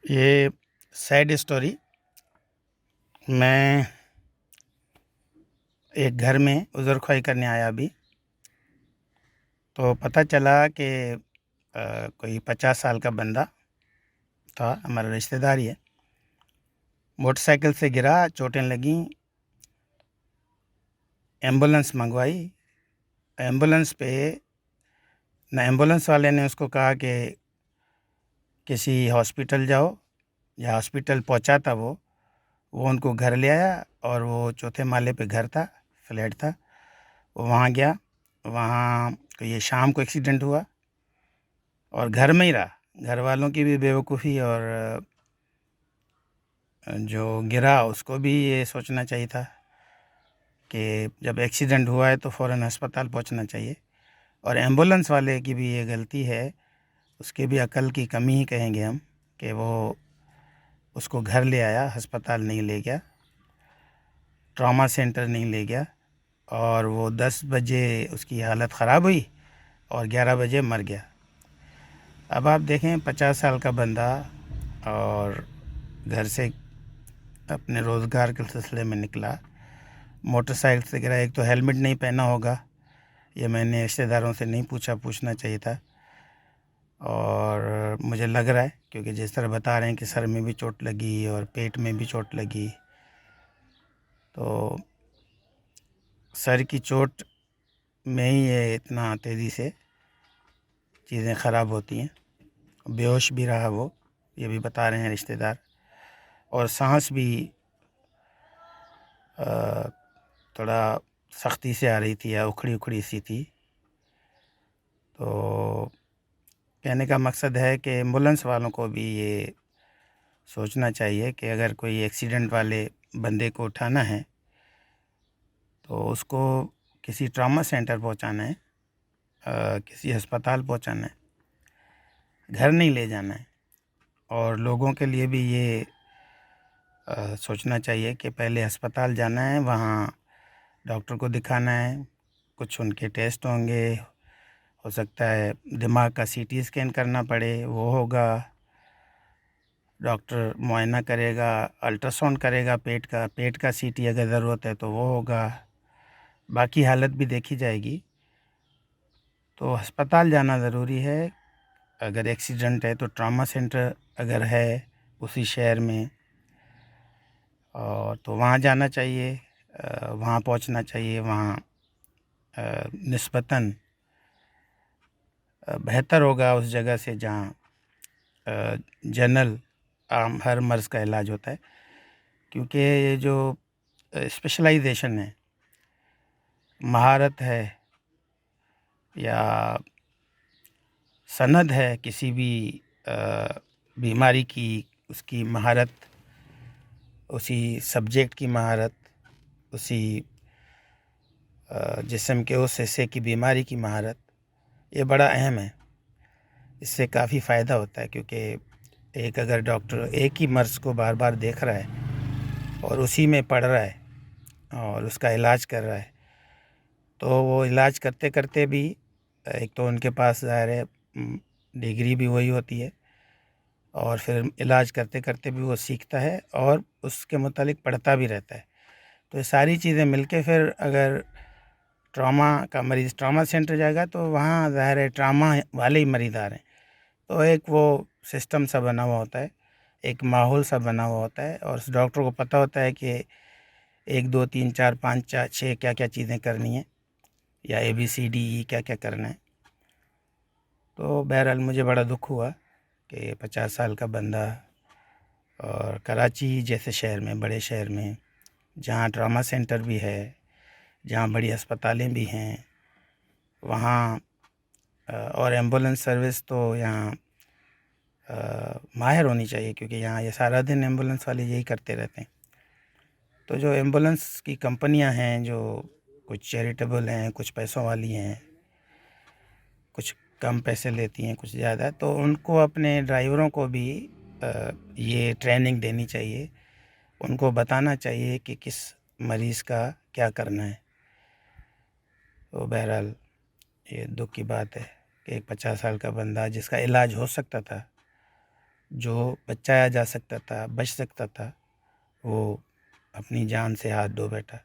ये sad story. मैं एक घर में उज़र ख़्वाही करने आया अभी, तो पता चला कि कोई 50 साल का बंदा था, हमारा रिश्तेदार ही है। मोटरसाइकिल से गिरा, चोटें लगीं, एम्बुलेंस मंगवाई। एम्बुलेंस पे एम्बुलेंस वाले ने उसको कहा कि किसी हॉस्पिटल जाओ, या हॉस्पिटल पहुंचा था वो उनको घर ले आया, और वो चौथे माले पे घर था, फ्लैट था। वो वहाँ गया। वहाँ तो ये शाम को एक्सीडेंट हुआ और घर में ही रहा। घर वालों की भी बेवकूफ़ी, और जो गिरा उसको भी ये सोचना चाहिए था कि जब एक्सीडेंट हुआ है तो फ़ौरन अस्पताल पहुंचना चाहिए। और एम्बुलेंस वाले की भी ये गलती है, उसकी भी अकल की कमी ही कहेंगे हम, कि वो उसको घर ले आया, अस्पताल नहीं ले गया, ट्रॉमा सेंटर नहीं ले गया। और वो 10 बजे उसकी हालत ख़राब हुई और 11 बजे मर गया। अब आप देखें, 50 साल का बंदा, और घर से अपने रोज़गार के सिलसिले में निकला, मोटरसाइकिल से गिरा। एक तो हेलमेट नहीं पहना होगा, ये मैंने रिश्तेदारों से नहीं पूछा, पूछना चाहिए था। और मुझे लग रहा है, क्योंकि जिस तरह बता रहे हैं कि सर में भी चोट लगी और पेट में भी चोट लगी, तो सर की चोट में ही ये इतना तेज़ी से चीज़ें ख़राब होती हैं। बेहोश भी रहा वो, ये भी बता रहे हैं रिश्तेदार, और सांस भी थोड़ा सख्ती से आ रही थी, या उखड़ी उखड़ी सी थी। तो कहने का मकसद है कि एम्बुलेंस वालों को भी ये सोचना चाहिए कि अगर कोई एक्सीडेंट वाले बंदे को उठाना है तो उसको किसी ट्रॉमा सेंटर पहुंचाना है, किसी अस्पताल पहुंचाना है, घर नहीं ले जाना है। और लोगों के लिए भी ये सोचना चाहिए कि पहले अस्पताल जाना है, वहाँ डॉक्टर को दिखाना है, कुछ उनके टेस्ट होंगे, हो सकता है दिमाग का सीटी स्कैन करना पड़े, वो होगा। डॉक्टर मुआयना करेगा, अल्ट्रासाउंड करेगा पेट का सीटी अगर ज़रूरत है तो वो होगा। बाकी हालत भी देखी जाएगी। तो अस्पताल जाना ज़रूरी है। अगर एक्सीडेंट है तो ट्रॉमा सेंटर अगर है उसी शहर में, और तो वहाँ जाना चाहिए, वहाँ पहुँचना चाहिए। वहाँ निस्बतन बेहतर होगा उस जगह से जहाँ जनरल आम हर मर्ज़ का इलाज होता है। क्योंकि ये जो स्पेशलाइजेशन है, महारत है, या सनद है किसी भी बीमारी की, उसकी महारत, उसी सब्जेक्ट की महारत, उसी जिस्म के उस हिस्से की बीमारी की महारत, ये बड़ा अहम है। इससे काफ़ी फ़ायदा होता है, क्योंकि एक अगर डॉक्टर एक ही मर्ज़ को बार बार देख रहा है और उसी में पढ़ रहा है और उसका इलाज कर रहा है, तो वो इलाज करते करते भी, एक तो उनके पास ज़ाहिर है डिग्री भी वही होती है, और फिर इलाज करते करते भी वो सीखता है और उसके मुतालिक पढ़ता भी रहता है। तो ये सारी चीज़ें मिलके, फिर अगर ट्रॉमा का मरीज़ ट्रॉमा सेंटर जाएगा तो वहाँ ज़ाहिर है ट्रॉमा वाले ही मरीज़ आ रहे हैं। तो एक वो सिस्टम सा बना हुआ होता है, एक माहौल सा बना हुआ होता है, और उस डॉक्टर को पता होता है कि 1 2 3 4 5 4 6 क्या-क्या चीज़ें करनी है, या ABCDE क्या-क्या करना है। तो बहरहाल मुझे बड़ा दुःख हुआ कि 50 साल का बंदा, और कराची जैसे शहर में, बड़े शहर में, जहाँ ट्रॉमा सेंटर भी है, जहाँ बड़ी अस्पतालें भी हैं, वहाँ और एम्बुलेंस सर्विस तो यहाँ माहिर होनी चाहिए, क्योंकि यहाँ ये सारा दिन एम्बुलेंस वाले यही करते रहते हैं। तो जो एम्बुलेंस की कंपनियां हैं, जो कुछ चैरिटेबल हैं, कुछ पैसों वाली हैं, कुछ कम पैसे लेती हैं, कुछ ज़्यादा, तो उनको अपने ड्राइवरों को भी ये ट्रेनिंग देनी चाहिए। उनको बताना चाहिए कि किस मरीज़ का क्या करना है। तो बहरहाल ये दुःख की बात है कि एक 50 साल का बंदा, जिसका इलाज हो सकता था, जो बचाया जा सकता था, बच सकता था, वो अपनी जान से हाथ धो बैठा।